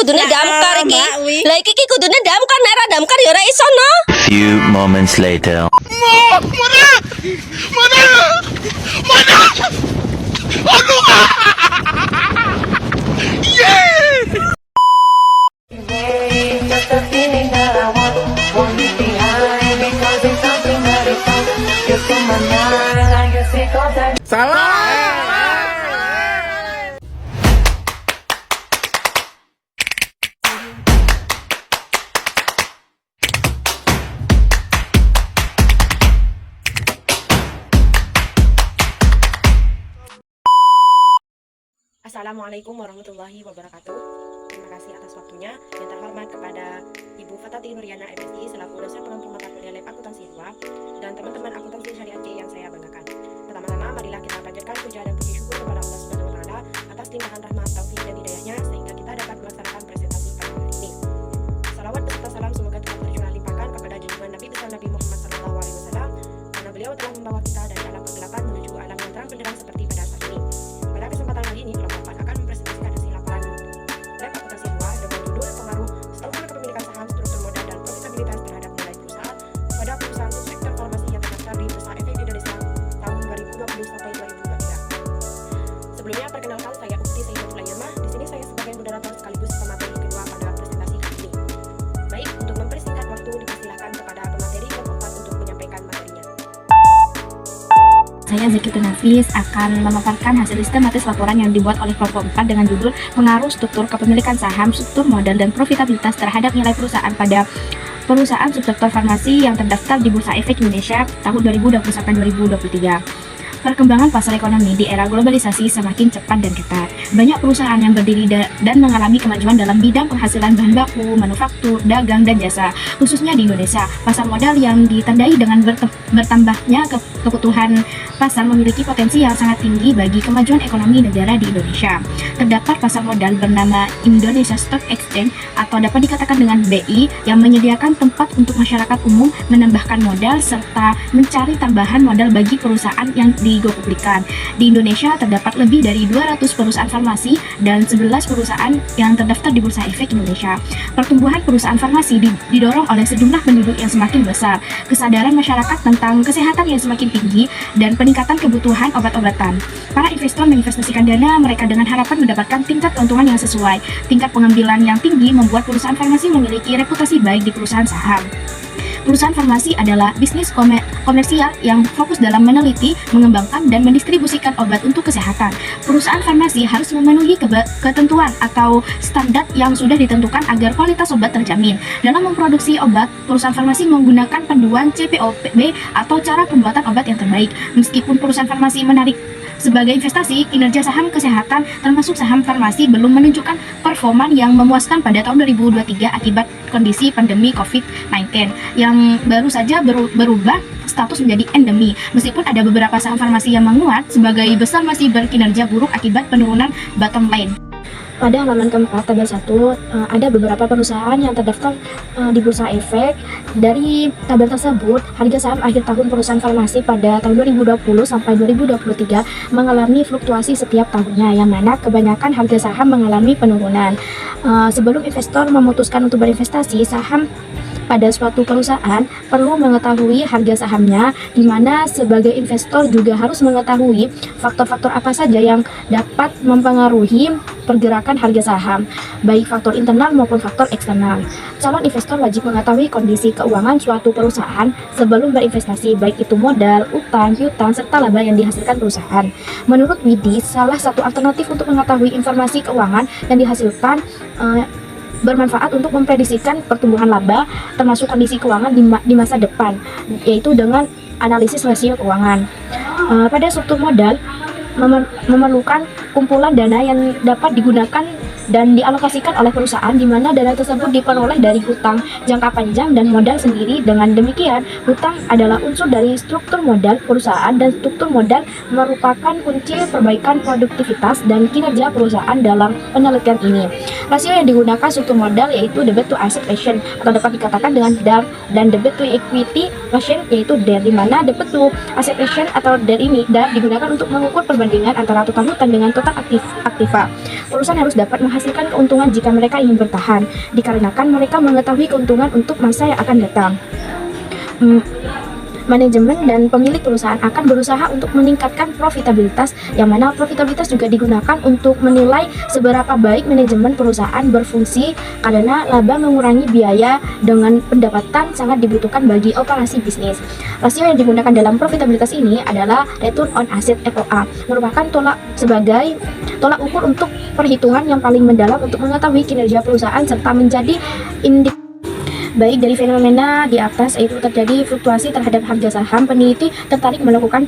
kudune damkar iki. Lah iki kudune damkar, nek ora damkar ya ora iso no. Few moments later. Assalamualaikum warahmatullahi wabarakatuh. Terima kasih atas waktunya. Yang terhormat kepada Ibu Fatati Nuriana MSI selaku dosen pengampu mata kuliah Lab Akuntansi 2 dan teman-teman akuntansi syariah C yang saya banggakan. Pertama-tama marilah kita panjatkan puja dan puji syukur kepada Allah Subhanahu wa taala atas limpahan rahmat, taufik dan hidayahnya sehingga kita dapat melaksanakan presentasi pada hari ini. Salawat beserta salam semoga Tuhan tercurah limpahkan kepada junjungan Nabi besar Nabi Muhammad SAW karena beliau telah membawa kita dari alam kegelapan menuju alam yang terang benderang seperti pada saat ini. Pada kesempatan kali ini kelompok 4 akan mempresentasikan hasil laporan Lab Akuntansi 2 dengan judul pengaruh struktur kepemilikan saham, struktur modal dan profitabilitas terhadap nilai perusahaan pada perusahaan subsektor farmasi yang terdaftar di Bursa Efek Indonesia tahun 2020 sampai 2023. Sebelumnya perkenalkan, saya Ukti Sayyidatul Ayyamah. Di sini saya sebagai moderator sekaligus pemateri kedua pada presentasi kali ini. Baik, untuk mempersingkat waktu dipersilakan kepada pemateri kelompok 4 untuk menyampaikan materinya. Saya Zakitun Nafis akan memaparkan hasil sistematis laporan yang dibuat oleh kelompok 4 dengan judul pengaruh struktur kepemilikan saham, struktur modal, dan profitabilitas terhadap nilai perusahaan pada perusahaan subsektor farmasi yang terdaftar di Bursa Efek Indonesia tahun 2020-2023. Perkembangan pasar ekonomi di era globalisasi semakin cepat dan ketat. Banyak perusahaan yang berdiri dan mengalami kemajuan dalam bidang penghasilan bahan baku, manufaktur, dagang, dan jasa. Khususnya di Indonesia, pasar modal yang ditandai dengan bertambahnya kebutuhan pasar memiliki potensi yang sangat tinggi bagi kemajuan ekonomi negara di Indonesia. Terdapat pasar modal bernama Indonesia Stock Exchange atau dapat dikatakan dengan BI yang menyediakan tempat untuk masyarakat umum menambahkan modal serta mencari tambahan modal bagi perusahaan yang digopublikkan. Di Indonesia terdapat lebih dari 200 perusahaan farmasi dan 11 perusahaan yang terdaftar di Bursa Efek Indonesia. Pertumbuhan perusahaan farmasi didorong oleh sejumlah penduduk yang semakin besar, kesadaran masyarakat tentang kesehatan yang semakin tinggi, dan peningkatan kebutuhan obat-obatan. Para investor menginvestasikan dana mereka dengan harapan mendapatkan tingkat keuntungan yang sesuai. Tingkat pengambilan yang tinggi membuat perusahaan farmasi memiliki reputasi baik di perusahaan saham. Perusahaan farmasi adalah bisnis komersial yang fokus dalam meneliti, mengembangkan, dan mendistribusikan obat untuk kesehatan. Perusahaan farmasi harus memenuhi ketentuan atau standar yang sudah ditentukan agar kualitas obat terjamin. Dalam memproduksi obat, perusahaan farmasi menggunakan panduan CPOB atau cara pembuatan obat yang terbaik. Meskipun perusahaan farmasi menarik sebagai investasi, kinerja saham kesehatan termasuk saham farmasi belum menunjukkan performa yang memuaskan pada tahun 2023 akibat kondisi pandemi COVID-19 yang baru saja berubah status menjadi endemi. Meskipun ada beberapa saham farmasi yang menguat, sebagai besar masih berkinerja buruk akibat penurunan bottom line. Pada halaman keempat, tabel 1, ada beberapa perusahaan yang terdaftar di Bursa Efek. Dari tabel tersebut, harga saham akhir tahun perusahaan farmasi pada tahun 2020 sampai 2023 mengalami fluktuasi setiap tahunnya, yang mana kebanyakan harga saham mengalami penurunan. Sebelum investor memutuskan untuk berinvestasi saham pada suatu perusahaan, perlu mengetahui harga sahamnya, di mana sebagai investor juga harus mengetahui faktor-faktor apa saja yang dapat mempengaruhi pergerakan harga saham, baik faktor internal maupun faktor eksternal. Calon investor wajib mengetahui kondisi keuangan suatu perusahaan sebelum berinvestasi, baik itu modal, utang, piutang, serta laba yang dihasilkan perusahaan. Menurut Widi, salah satu alternatif untuk mengetahui informasi keuangan yang dihasilkan bermanfaat untuk memprediksikan pertumbuhan laba termasuk kondisi keuangan di masa depan, yaitu dengan analisis rasio keuangan. Pada struktur modal memerlukan kumpulan dana yang dapat digunakan dan dialokasikan oleh perusahaan, di mana dana tersebut diperoleh dari hutang jangka panjang dan modal sendiri. Dengan demikian, hutang adalah unsur dari struktur modal perusahaan, dan struktur modal merupakan kunci perbaikan produktivitas dan kinerja perusahaan dalam penelitian ini. Rasio yang digunakan struktur modal yaitu debt to asset ratio atau dapat dikatakan dengan DAR, dan debt to equity ratio yaitu DER, di mana debt to asset ratio atau DER ini digunakan untuk mengukur perbandingan antara total hutang dengan total aktiva. Perusahaan harus dapat menghasilkan keuntungan jika mereka ingin bertahan, dikarenakan mereka mengetahui keuntungan untuk masa yang akan datang. Manajemen dan pemilik perusahaan akan berusaha untuk meningkatkan profitabilitas, yang mana profitabilitas juga digunakan untuk menilai seberapa baik manajemen perusahaan berfungsi, karena laba mengurangi biaya dengan pendapatan sangat dibutuhkan bagi operasi bisnis. Rasio yang digunakan dalam profitabilitas ini adalah return on asset (ROA), merupakan sebagai tolak ukur untuk perhitungan yang paling mendalam untuk mengetahui kinerja perusahaan serta menjadi indikator baik dari fenomena di atas, yaitu terjadi fluktuasi terhadap harga saham. Peneliti tertarik melakukan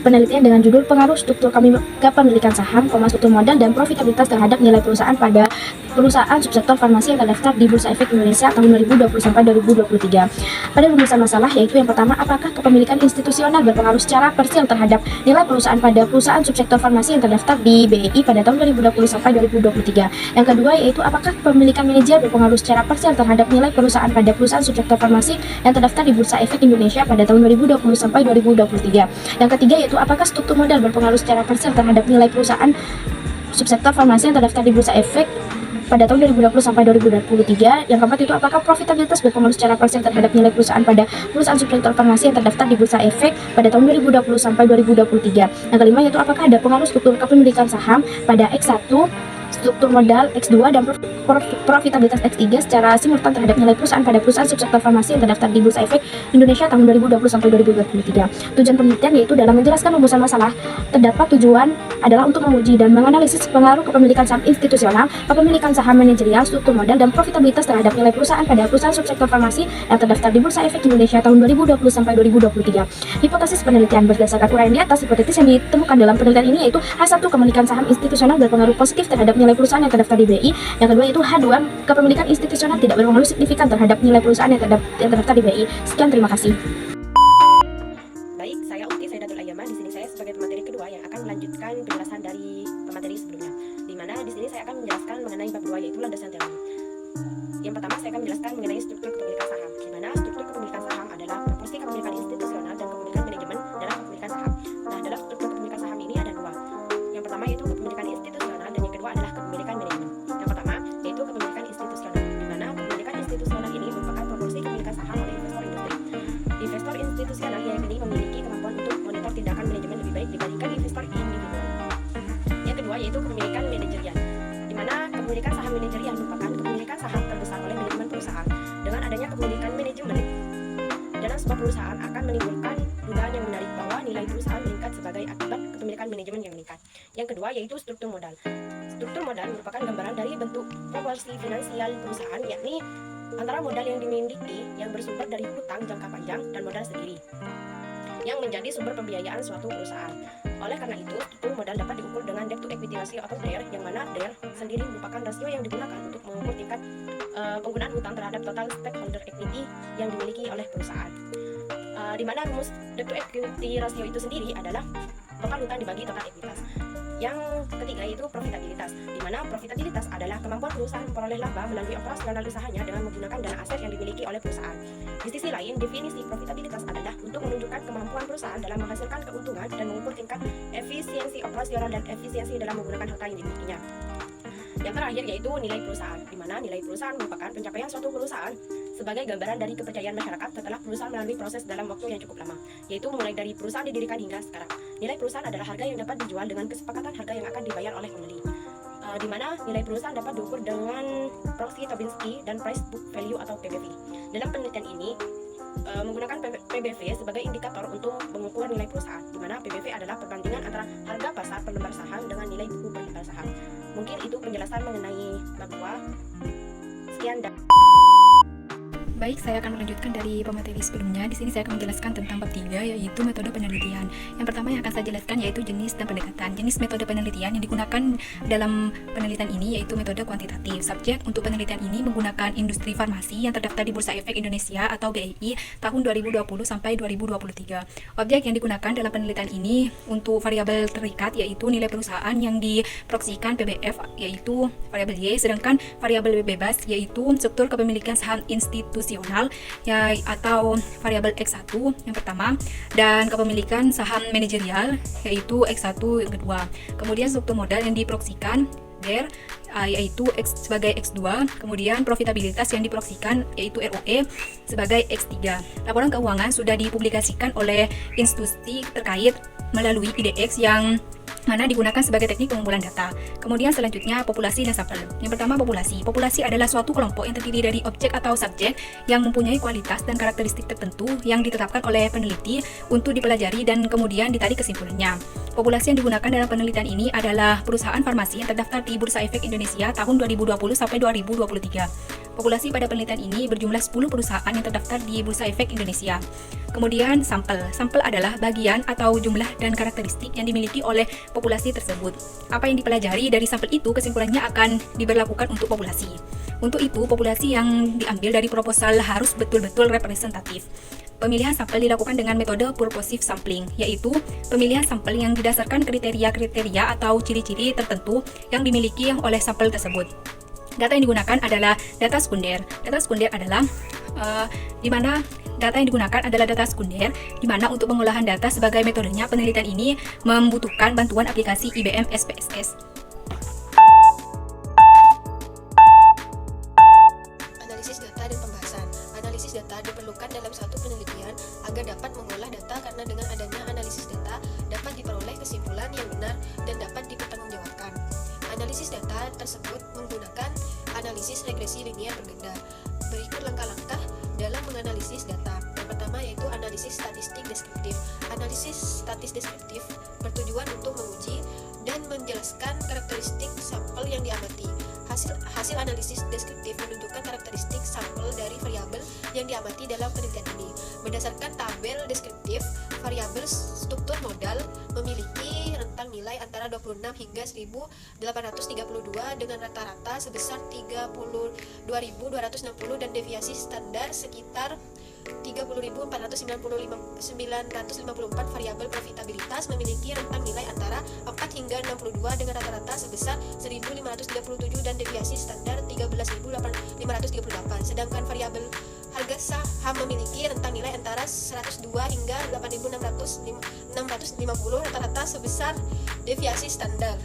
penelitian dengan judul pengaruh struktur kepemilikan saham, struktur modal dan profitabilitas terhadap nilai perusahaan pada perusahaan subsektor farmasi yang terdaftar di Bursa Efek Indonesia tahun 2020 sampai 2023. Pada rumusan masalah yaitu yang pertama, apakah kepemilikan institusional berpengaruh secara parsial terhadap nilai perusahaan pada perusahaan subsektor farmasi yang terdaftar di BEI pada tahun 2020 sampai 2023. Yang kedua yaitu apakah kepemilikan manajer berpengaruh secara parsial terhadap nilai perusahaan pada perusahaan subsektor farmasi yang terdaftar di Bursa Efek Indonesia pada tahun 2020 sampai 2023. Yang ketiga yaitu apakah struktur modal berpengaruh secara parsial terhadap nilai perusahaan subsektor farmasi yang terdaftar di Bursa Efek pada tahun 2020 sampai 2023. Yang keempat itu apakah profitabilitas berpengaruh secara parsial terhadap nilai perusahaan pada perusahaan subsektor farmasi yang terdaftar di Bursa Efek pada tahun 2020 sampai 2023. Yang kelima yaitu apakah ada pengaruh struktur kepemilikan saham pada X1, struktur modal X2 dan profitabilitas X3 secara simultan terhadap nilai perusahaan pada perusahaan subsektor farmasi yang terdaftar di Bursa Efek Indonesia tahun 2020 sampai 2023. Tujuan penelitian yaitu dalam menjelaskan rumusan masalah, terdapat tujuan adalah untuk menguji dan menganalisis pengaruh kepemilikan saham institusional, kepemilikan saham manajerial, struktur modal dan profitabilitas terhadap nilai perusahaan pada perusahaan subsektor farmasi yang terdaftar di Bursa Efek Indonesia tahun 2020 sampai 2023. Hipotesis penelitian berdasarkan uraian di atas, hipotesis yang ditemukan dalam penelitian ini yaitu H1 kepemilikan saham institusional berpengaruh positif terhadap nilai perusahaan yang terdaftar di BI. Yang kedua itu H2 kepemilikan institusional tidak berpengaruh signifikan terhadap nilai perusahaan yang terdaftar di BI. Sekian, terima kasih. Baik, saya Ukti Saidatul Ayyamah. Di sini saya sebagai pemateri kedua yang akan melanjutkan penjelasan dari pemateri sebelumnya. Di mana di sini saya akan menjelaskan mengenai bab 2 yaitu landasan teori. Yang pertama saya akan menjelaskan mengenai struktur kepemilikan saham. Di mana struktur kepemilikan saham adalah proporsi kepemilikan institusional dan kepemilikan manajemen dalam kepemilikan saham. Nah, dalam struktur kepemilikan saham ini ada dua. Yang pertama yaitu kepemilikan institusional dan yang kedua adalah kepemilikan manajemen. Yang pertama yaitu kepemilikan institusional, di mana kepemilikan institusional ini merupakan proporsi kepemilikan saham oleh investor industri. Investor institusional yang ini memiliki kemampuan untuk monitor tindakan manajemen lebih baik dibandingkan investor individual. Yang kedua yaitu kepemilikan manajerial, di mana kepemilikan saham manajerial merupakan kepemilikan saham terbesar oleh manajemen perusahaan. Dengan adanya kepemilikan manajemen dalam sebuah perusahaan akan menimbulkan dugaan yang menarik bahwa nilai perusahaan meningkat sebagai akibat kepemilikan manajemen yang meningkat. Yang kedua yaitu struktur modal. Struktur modal merupakan gambaran dari bentuk proporsi finansial perusahaan, yakni antara modal yang dimiliki yang bersumber dari hutang jangka panjang dan modal sendiri yang menjadi sumber pembiayaan suatu perusahaan. Oleh karena itu, struktur modal dapat diukur dengan debt to equity ratio atau DER, yang mana DER sendiri merupakan rasio yang digunakan untuk mengukur tingkat penggunaan hutang terhadap total stakeholder equity yang dimiliki oleh perusahaan. Di mana rumus debt to equity ratio itu sendiri adalah total hutang dibagi total ekuitas. Yang ketiga yaitu profitabilitas, di mana profitabilitas adalah kemampuan perusahaan memperoleh laba melalui operasional usahanya dengan menggunakan dana aset yang dimiliki oleh perusahaan. Di sisi lain, definisi profitabilitas adalah untuk menunjukkan kemampuan perusahaan dalam menghasilkan keuntungan dan mengukur tingkat efisiensi operasional dan efisiensi dalam menggunakan harta yang dimilikinya. Yang terakhir yaitu nilai perusahaan, di mana nilai perusahaan merupakan pencapaian suatu perusahaan sebagai gambaran dari kepercayaan masyarakat setelah perusahaan melalui proses dalam waktu yang cukup lama, yaitu mulai dari perusahaan didirikan hingga sekarang. Nilai perusahaan adalah harga yang dapat dijual dengan kesepakatan harga yang akan dibayar oleh pembeli. Di mana nilai perusahaan dapat diukur dengan proxy Tobinski dan price book value atau PBV. Dalam penelitian ini menggunakan PBV sebagai indikator untuk mengukur nilai perusahaan, di mana PBV adalah perbandingan antara harga pasar per lembar saham dengan nilai buku per lembar saham. Mungkin itu penjelasan mengenai bab 2. Sekian dan Baik, saya akan melanjutkan dari pemateri sebelumnya. Di sini saya akan menjelaskan tentang bab 3, yaitu metode penelitian. Yang pertama yang akan saya jelaskan yaitu jenis dan pendekatan. Jenis metode penelitian yang digunakan dalam penelitian ini yaitu metode kuantitatif. Subjek untuk penelitian ini menggunakan industri farmasi yang terdaftar di Bursa Efek Indonesia atau BEI tahun 2020 sampai 2023. Objek yang digunakan dalam penelitian ini untuk variabel terikat yaitu nilai perusahaan yang diproksikan PBF yaitu variabel Y, sedangkan variabel bebas yaitu struktur kepemilikan saham institusional ya atau variabel X1 yang pertama, dan kepemilikan saham manajerial yaitu X1 yang kedua. Kemudian struktur modal yang diproksikan DER yaitu X sebagai X2, kemudian profitabilitas yang diproksikan yaitu ROE sebagai X3. Laporan keuangan sudah dipublikasikan oleh institusi terkait melalui IDX yang mana digunakan sebagai teknik pengumpulan data. Kemudian selanjutnya populasi dan sampel. Yang pertama populasi. Populasi adalah suatu kelompok yang terdiri dari objek atau subjek yang mempunyai kualitas dan karakteristik tertentu yang ditetapkan oleh peneliti untuk dipelajari dan kemudian ditarik kesimpulannya. Populasi yang digunakan dalam penelitian ini adalah perusahaan farmasi yang terdaftar di Bursa Efek Indonesia tahun 2020 sampai 2023. Populasi pada penelitian ini berjumlah 10 perusahaan yang terdaftar di Bursa Efek Indonesia. Kemudian sampel. Sampel adalah bagian atau jumlah dan karakteristik yang dimiliki oleh populasi tersebut. Apa yang dipelajari dari sampel itu kesimpulannya akan diberlakukan untuk populasi. Untuk itu, populasi yang diambil dari proposal harus betul-betul representatif. Pemilihan sampel dilakukan dengan metode purposive sampling, yaitu pemilihan sampel yang didasarkan kriteria-kriteria atau ciri-ciri tertentu yang dimiliki oleh sampel tersebut. Data yang digunakan adalah data sekunder. Data sekunder adalah data yang digunakan adalah data sekunder, di mana untuk pengolahan data sebagai metodenya penelitian ini membutuhkan bantuan aplikasi IBM SPSS. Analisis data dan pembahasan. Analisis data diperlukan dalam satu penelitian agar dapat mengolah data, karena dengan adanya analisis data dapat diperoleh kesimpulan yang benar dan dapat dipertanggungjawabkan. Analisis data tersebut menggunakan analisis regresi linear berganda. Berikut langkah-langkah dalam menganalisis data. Yang pertama yaitu analisis statistik deskriptif. Analisis statis deskriptif bertujuan untuk menguji dan menjelaskan karakteristik sampel yang diamati. Hasil analisis deskriptif menunjukkan karakteristik sampel dari variabel yang diamati dalam penelitian ini. Berdasarkan tabel deskriptif, variabel struktur modal memiliki rentang nilai antara 26 hingga 1832 dengan rata-rata sebesar 32.260 dan deviasi standar sekitar 30.494. Variabel profitabilitas memiliki rentang nilai antara 4 hingga 62 dengan rata-rata sebesar 1.537 dan deviasi standar 13.538. Sedangkan variabel harga saham memiliki rentang nilai antara 102 hingga 8.650 rata-rata sebesar deviasi standar.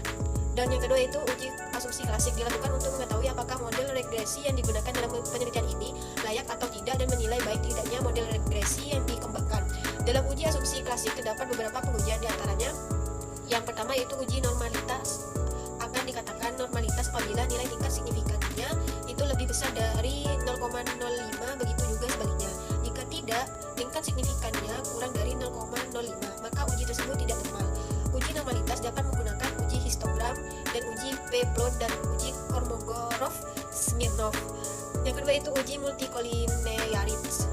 Dan yang kedua itu uji asumsi klasik, dilakukan untuk mengetahui apakah model regresi yang digunakan dalam penelitian ini layak atau tidak dan menilai baik tidaknya model regresi yang dikembangkan. Dalam uji asumsi klasik terdapat beberapa pengujian, diantaranya yang pertama yaitu uji normalitas. Akan dikatakan normalitas apabila nilai tingkat signifikannya itu lebih besar dari 0,05, begitu juga sebaliknya. Jika tidak, tingkat signifikannya kurang dari 0,05, maka uji tersebut tidak normal. Uji normalitas dapat menggunakan uji histogram dan uji P-plot dan uji Kolmogorov-Smirnov. Yang kedua itu uji multikolinearitas.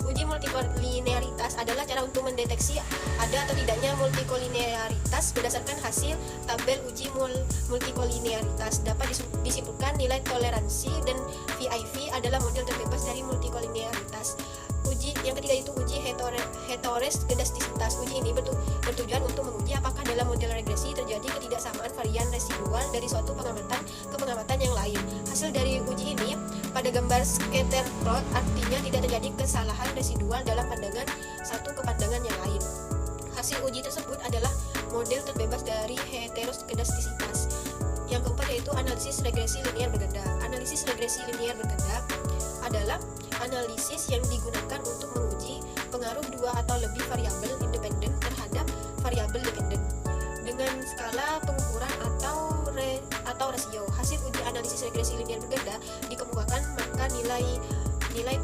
Uji multikolinearitas adalah cara untuk mendeteksi ada atau tidaknya multikolinearitas berdasarkan hasil tabel uji multikolinearitas. Dapat disimpulkan nilai toleransi dan VIV adalah model terbebas dari multikolinearitas. Yang ketiga itu uji heteroskedastisitas. Uji ini bertujuan untuk menguji apakah dalam model regresi terjadi ketidaksamaan varian residual dari suatu pengamatan ke pengamatan yang lain. Hasil dari uji ini pada gambar scatter plot artinya tidak terjadi kesalahan residual dalam pandangan satu ke pandangan yang lain. Hasil uji tersebut adalah model terbebas dari heteroskedastisitas. Yang keempat yaitu analisis regresi linear berganda. Analisis regresi linear berganda adalah analisis yang digunakan untuk menguji pengaruh dua atau lebih variabel independen terhadap variabel dependen dengan skala pengukuran atau rasio. Hasil uji analisis regresi linear berganda dikemukakan maka nilai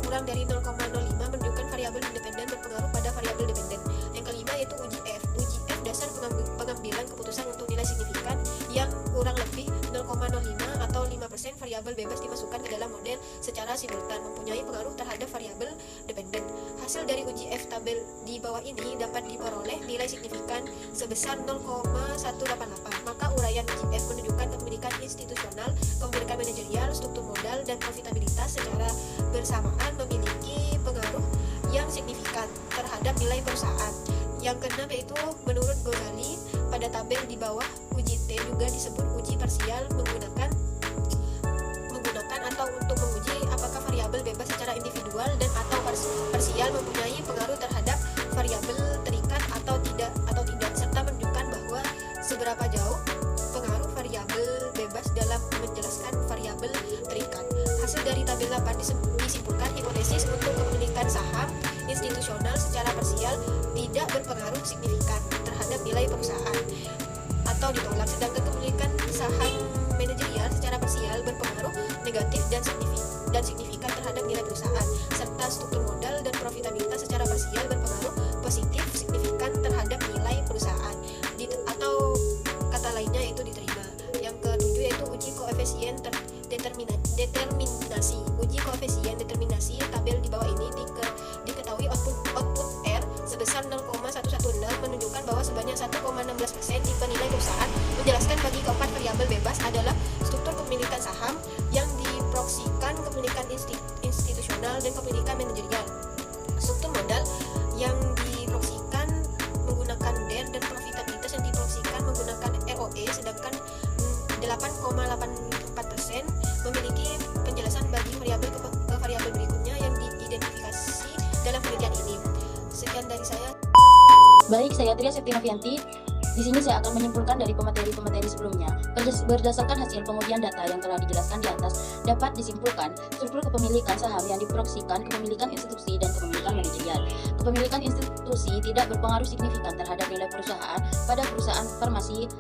kurang dari 0,05 menunjukkan variabel independen berpengaruh pada variabel dependen. Yang kelima yaitu uji F. Uji F dasar pengambilan keputusan untuk nilai signifikan yang kurang lebih 0,05 atau 5% variabel bebas dimasukkan ke dalam model secara simultan mempunyai pengaruh terhadap variabel dependen. Hasil dari uji F tabel di bawah ini dapat diperoleh nilai signifikan sebesar 0,188. Maka uraian uji F menunjukkan kepemilikan institusional, kepemilikan manajerial, struktur modal, dan profitabilitas secara bersamaan memiliki pengaruh yang signifikan terhadap nilai perusahaan. Yang keenam yaitu menurut Ghazali pada tabel di bawah, uji T juga disebut uji parsial menggunakan atau untuk menguji apakah variabel bebas secara individual dan atau parsial mempunyai pengaruh terhadap variabel terikat atau tidak serta menunjukkan bahwa seberapa jauh pengaruh variabel bebas dalam menjelaskan variabel terikat. Hasil dari tabel 8 disimpulkan hipotesis untuk kepemilikan saham institusional secara parsial tidak berpengaruh signifikan terhadap nilai perusahaan atau ditolak, sedangkan kepemilikan saham manajerial secara parsial berpengaruh negatif dan signifikan terhadap nilai perusahaan, serta struktur modal dan profitabilitas secara parsial berpengaruh positif signifikan terhadap nilai perusahaan, atau kata lainnya itu diterima. Yang ketujuh yaitu uji koefisien determinasi. Uji koefisien determinasi tabel di bawah ini diketahui output R sebesar 0,116 menunjukkan bahwa sebanyak 1,16% tipe nilai perusahaan. Menjelaskan bagi keempat variabel bebas adalah struktur kepemilikan saham yang diproksikan, kepemilikan institusional, dan kepemilikan manajerial. Struktur modal yang diproksikan menggunakan DER dan profitabilitas yang diproksikan menggunakan ROE, sedangkan 8,84% memiliki penjelasan bagi variabel ke variabel berikutnya yang diidentifikasi dalam penelitian ini. Sekian dari saya. Baik, saya Tria Septinavianti. Di sini saya akan menyimpulkan dari pemateri-pemateri sebelumnya. Berdasarkan hasil pengujian data yang telah dijelaskan di atas, dapat disimpulkan struktur kepemilikan saham yang diproksikan, kepemilikan institusi, dan kepemilikan manajerial. Kepemilikan institusi tidak berpengaruh signifikan terhadap nilai perusahaan pada perusahaan farmasi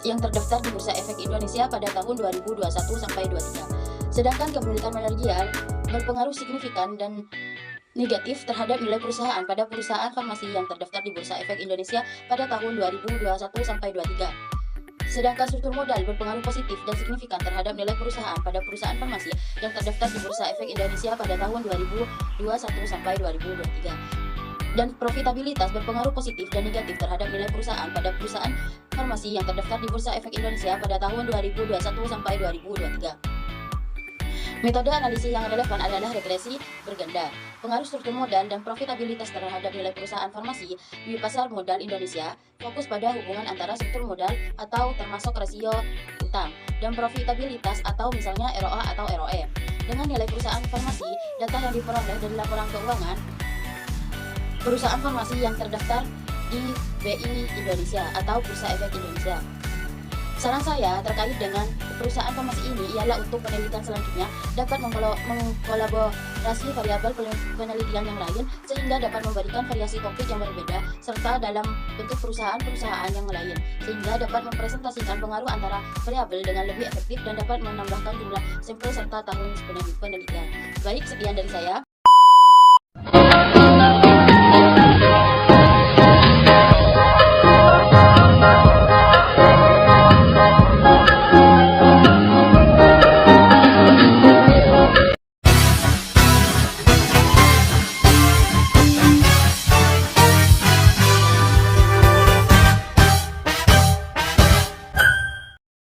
yang terdaftar di Bursa Efek Indonesia pada tahun 2021-23. Sedangkan kepemilikan manajerial berpengaruh signifikan dan negatif terhadap nilai perusahaan pada perusahaan farmasi yang terdaftar di Bursa Efek Indonesia pada tahun 2021-23. Sedangkan struktur modal berpengaruh positif dan signifikan terhadap nilai perusahaan pada perusahaan farmasi yang terdaftar di Bursa Efek Indonesia pada tahun 2021-2023. Dan profitabilitas berpengaruh positif dan negatif terhadap nilai perusahaan pada perusahaan farmasi yang terdaftar di Bursa Efek Indonesia pada tahun 2021-2023. Metode analisis yang relevan adalah regresi berganda. Pengaruh struktur modal dan profitabilitas terhadap nilai perusahaan farmasi di pasar modal Indonesia fokus pada hubungan antara struktur modal atau termasuk rasio utang dan profitabilitas atau misalnya ROA atau ROE. Dengan nilai perusahaan farmasi, data yang diperoleh dari laporan keuangan perusahaan farmasi yang terdaftar di BI Indonesia atau Bursa Efek Indonesia. Saran saya terkait dengan perusahaan farmasi ini ialah untuk penelitian selanjutnya dapat mengkolaborasi variabel penelitian yang lain sehingga dapat memberikan variasi konkret yang berbeda serta dalam bentuk perusahaan-perusahaan yang lain sehingga dapat mempresentasikan pengaruh antara variabel dengan lebih efektif dan dapat menambahkan jumlah sampel serta tahun penelitian. Baik, sekian dari saya.